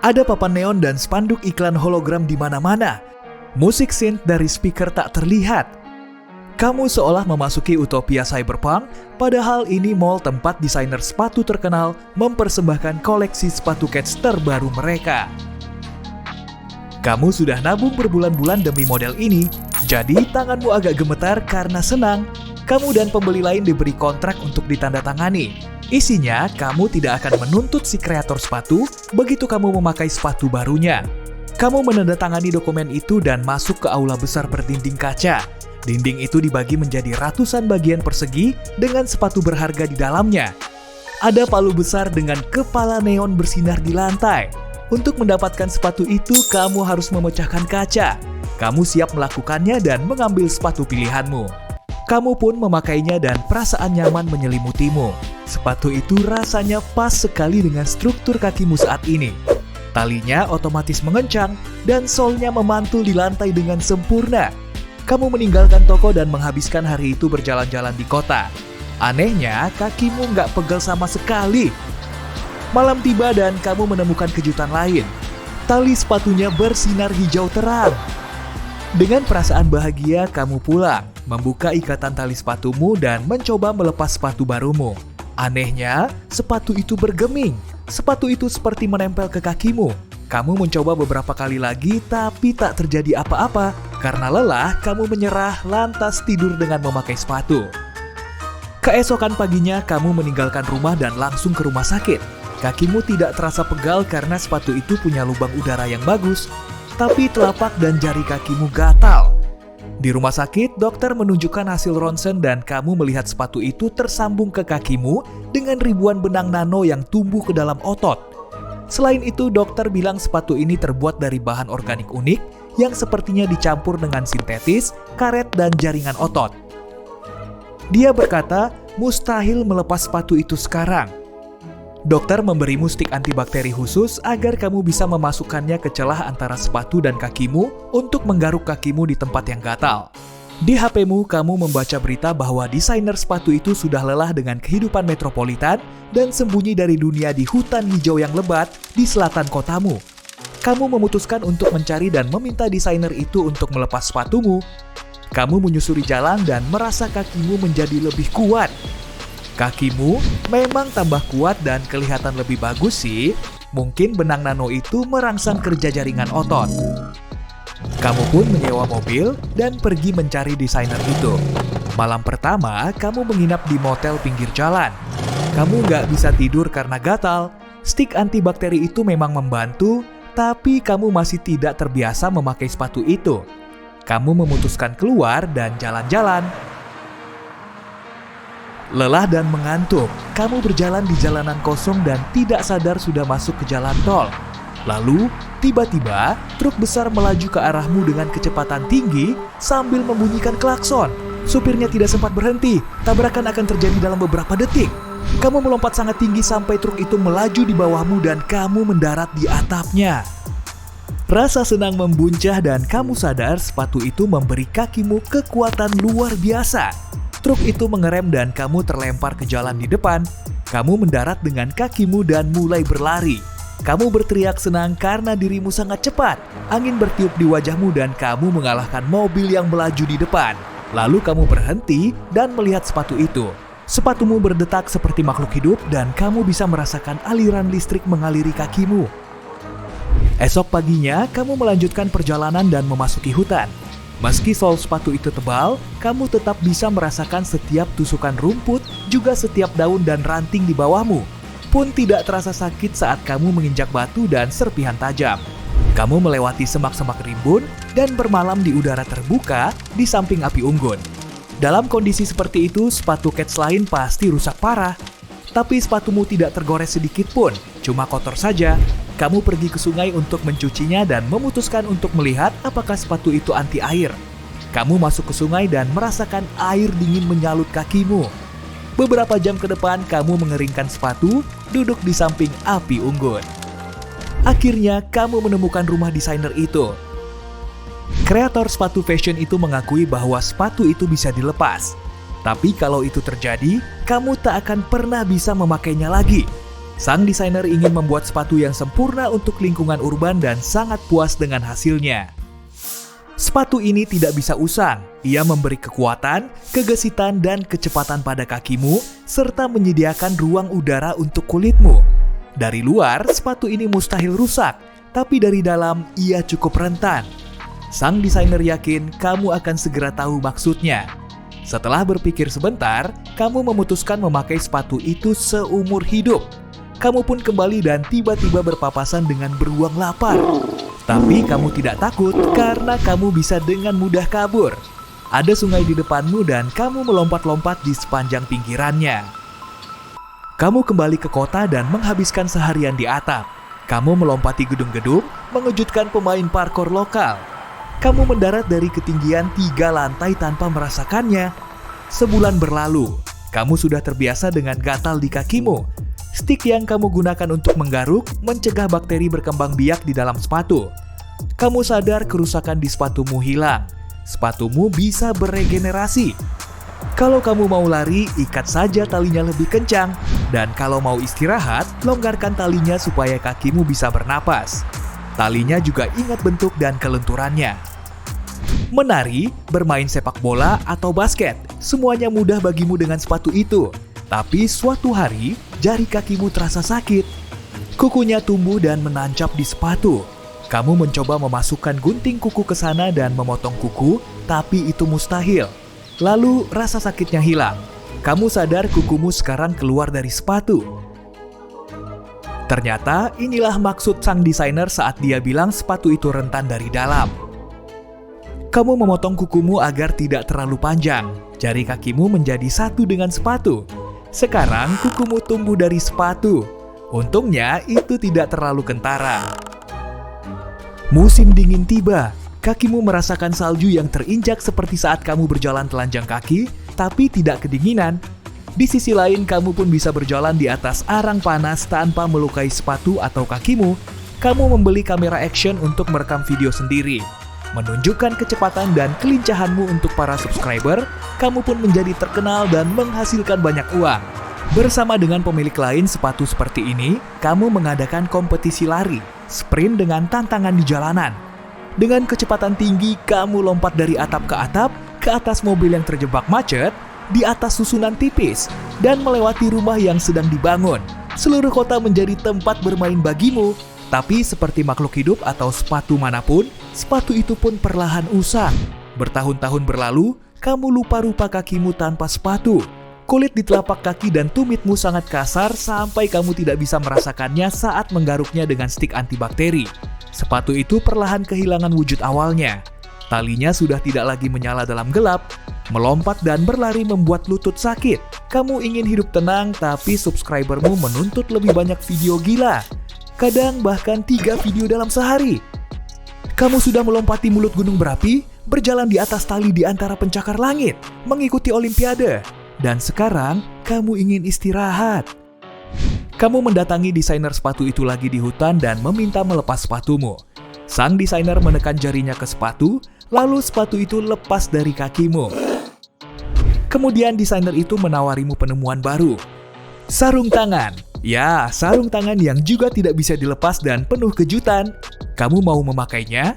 Ada papan neon dan spanduk iklan hologram di mana-mana. Musik synth dari speaker tak terlihat. Kamu seolah memasuki utopia cyberpunk, padahal ini mall tempat desainer sepatu terkenal mempersembahkan koleksi sepatu kets terbaru mereka. Kamu sudah nabung berbulan-bulan demi model ini, jadi tanganmu agak gemetar karena senang. Kamu dan pembeli lain diberi kontrak untuk ditandatangani. Isinya, kamu tidak akan menuntut si kreator sepatu begitu kamu memakai sepatu barunya. Kamu menandatangani dokumen itu dan masuk ke aula besar berdinding kaca. Dinding itu dibagi menjadi ratusan bagian persegi dengan sepatu berharga di dalamnya. Ada palu besar dengan kepala neon bersinar di lantai. Untuk mendapatkan sepatu itu, kamu harus memecahkan kaca. Kamu siap melakukannya dan mengambil sepatu pilihanmu. Kamu pun memakainya dan perasaan nyaman menyelimutimu. Sepatu itu rasanya pas sekali dengan struktur kakimu saat ini. Talinya otomatis mengencang dan solnya memantul di lantai dengan sempurna. Kamu meninggalkan toko dan menghabiskan hari itu berjalan-jalan di kota. Anehnya, kakimu nggak pegel sama sekali. Malam tiba dan kamu menemukan kejutan lain. Tali sepatunya bersinar hijau terang. Dengan perasaan bahagia, kamu pulang, membuka ikatan tali sepatumu dan mencoba melepas sepatu barumu. Anehnya, sepatu itu bergeming. Sepatu itu seperti menempel ke kakimu. Kamu mencoba beberapa kali lagi, tapi tak terjadi apa-apa. Karena lelah, kamu menyerah lantas tidur dengan memakai sepatu. Keesokan paginya, kamu meninggalkan rumah dan langsung ke rumah sakit. Kakimu tidak terasa pegal karena sepatu itu punya lubang udara yang bagus. Tapi telapak dan jari kakimu gatal. Di rumah sakit, dokter menunjukkan hasil ronsen dan kamu melihat sepatu itu tersambung ke kakimu dengan ribuan benang nano yang tumbuh ke dalam otot. Selain itu, dokter bilang sepatu ini terbuat dari bahan organik unik yang sepertinya dicampur dengan sintetis, karet, dan jaringan otot. Dia berkata, mustahil melepas sepatu itu sekarang. Dokter memberimu stik antibakteri khusus agar kamu bisa memasukkannya ke celah antara sepatu dan kakimu untuk menggaruk kakimu di tempat yang gatal. Di HP-mu, kamu membaca berita bahwa desainer sepatu itu sudah lelah dengan kehidupan metropolitan dan sembunyi dari dunia di hutan hijau yang lebat di selatan kotamu. Kamu memutuskan untuk mencari dan meminta desainer itu untuk melepas sepatumu. Kamu menyusuri jalan dan merasa kakimu menjadi lebih kuat. Kakimu memang tambah kuat dan kelihatan lebih bagus sih. Mungkin benang nano itu merangsang kerja jaringan otot. Kamu pun menyewa mobil dan pergi mencari desainer itu. Malam pertama, kamu menginap di motel pinggir jalan. Kamu nggak bisa tidur karena gatal. Stik antibakteri itu memang membantu, tapi kamu masih tidak terbiasa memakai sepatu itu. Kamu memutuskan keluar dan jalan-jalan. Lelah dan mengantuk, kamu berjalan di jalanan kosong dan tidak sadar sudah masuk ke jalan tol. Lalu, tiba-tiba, truk besar melaju ke arahmu dengan kecepatan tinggi sambil membunyikan klakson. Supirnya tidak sempat berhenti, tabrakan akan terjadi dalam beberapa detik. Kamu melompat sangat tinggi sampai truk itu melaju di bawahmu dan kamu mendarat di atapnya. Rasa senang membuncah dan kamu sadar sepatu itu memberi kakimu kekuatan luar biasa. Truk itu mengerem dan kamu terlempar ke jalan di depan. Kamu mendarat dengan kakimu dan mulai berlari. Kamu berteriak senang karena dirimu sangat cepat. Angin bertiup di wajahmu dan kamu mengalahkan mobil yang melaju di depan. Lalu kamu berhenti dan melihat sepatu itu. Sepatumu berdetak seperti makhluk hidup dan kamu bisa merasakan aliran listrik mengaliri kakimu. Esok paginya, kamu melanjutkan perjalanan dan memasuki hutan. Meski sol sepatu itu tebal, kamu tetap bisa merasakan setiap tusukan rumput, juga setiap daun dan ranting di bawahmu. Pun tidak terasa sakit saat kamu menginjak batu dan serpihan tajam. Kamu melewati semak-semak rimbun dan bermalam di udara terbuka di samping api unggun. Dalam kondisi seperti itu, sepatu kets lain pasti rusak parah. Tapi sepatumu tidak tergores sedikit pun, cuma kotor saja. Kamu pergi ke sungai untuk mencucinya dan memutuskan untuk melihat apakah sepatu itu anti air. Kamu masuk ke sungai dan merasakan air dingin menyalut kakimu. Beberapa jam ke depan, kamu mengeringkan sepatu, duduk di samping api unggun. Akhirnya, kamu menemukan rumah desainer itu. Kreator sepatu fashion itu mengakui bahwa sepatu itu bisa dilepas. Tapi kalau itu terjadi, kamu tak akan pernah bisa memakainya lagi. Sang desainer ingin membuat sepatu yang sempurna untuk lingkungan urban dan sangat puas dengan hasilnya. Sepatu ini tidak bisa usang. Ia memberi kekuatan, kegesitan, dan kecepatan pada kakimu, serta menyediakan ruang udara untuk kulitmu. Dari luar, sepatu ini mustahil rusak, tapi dari dalam ia cukup rentan. Sang desainer yakin kamu akan segera tahu maksudnya. Setelah berpikir sebentar, kamu memutuskan memakai sepatu itu seumur hidup. Kamu pun kembali dan tiba-tiba berpapasan dengan beruang lapar. Tapi kamu tidak takut karena kamu bisa dengan mudah kabur. Ada sungai di depanmu dan kamu melompat-lompat di sepanjang pinggirannya. Kamu kembali ke kota dan menghabiskan seharian di atap. Kamu melompati gedung-gedung, mengejutkan pemain parkour lokal. Kamu mendarat dari ketinggian 3 lantai tanpa merasakannya. Sebulan berlalu, kamu sudah terbiasa dengan gatal di kakimu. Stik yang kamu gunakan untuk menggaruk mencegah bakteri berkembang biak di dalam sepatu. Kamu sadar kerusakan di sepatumu hilang. Sepatumu bisa beregenerasi. Kalau kamu mau lari, ikat saja talinya lebih kencang. Dan kalau mau istirahat, longgarkan talinya supaya kakimu bisa bernapas. Talinya juga ingat bentuk dan kelenturannya. Menari, bermain sepak bola, atau basket, semuanya mudah bagimu dengan sepatu itu. Tapi suatu hari, jari kakimu terasa sakit. Kukunya tumbuh dan menancap di sepatu. Kamu mencoba memasukkan gunting kuku ke sana dan memotong kuku, tapi itu mustahil. Lalu rasa sakitnya hilang. Kamu sadar kukumu sekarang keluar dari sepatu. Ternyata inilah maksud sang desainer saat dia bilang sepatu itu rentan dari dalam. Kamu memotong kukumu agar tidak terlalu panjang. Jari kakimu menjadi satu dengan sepatu. Sekarang kukumu tumbuh dari sepatu. Untungnya itu tidak terlalu kentara. Musim dingin tiba. Kakimu merasakan salju yang terinjak seperti saat kamu berjalan telanjang kaki, tapi tidak kedinginan. Di sisi lain, kamu pun bisa berjalan di atas arang panas tanpa melukai sepatu atau kakimu. Kamu membeli kamera action untuk merekam video sendiri. Menunjukkan kecepatan dan kelincahanmu untuk para subscriber, kamu pun menjadi terkenal dan menghasilkan banyak uang. Bersama dengan pemilik lain sepatu seperti ini, kamu mengadakan kompetisi lari, sprint dengan tantangan di jalanan. Dengan kecepatan tinggi, kamu lompat dari atap, ke atas mobil yang terjebak macet, di atas susunan tipis, dan melewati rumah yang sedang dibangun. Seluruh kota menjadi tempat bermain bagimu. Tapi seperti makhluk hidup atau sepatu manapun, sepatu itu pun perlahan usang. Bertahun-tahun berlalu, kamu lupa rupa kakimu tanpa sepatu. Kulit di telapak kaki dan tumitmu sangat kasar sampai kamu tidak bisa merasakannya saat menggaruknya dengan stik antibakteri. Sepatu itu perlahan kehilangan wujud awalnya. Talinya sudah tidak lagi menyala dalam gelap. Melompat dan berlari membuat lutut sakit. Kamu ingin hidup tenang, tapi subscribermu menuntut lebih banyak video gila. Kadang bahkan 3 video dalam sehari. Kamu sudah melompati mulut gunung berapi, berjalan di atas tali di antara pencakar langit, mengikuti olimpiade. Dan sekarang, kamu ingin istirahat. Kamu mendatangi desainer sepatu itu lagi di hutan dan meminta melepas sepatumu. Sang desainer menekan jarinya ke sepatu, lalu sepatu itu lepas dari kakimu. Kemudian desainer itu menawarimu penemuan baru. Sarung tangan. Ya, sarung tangan yang juga tidak bisa dilepas dan penuh kejutan. Kamu mau memakainya?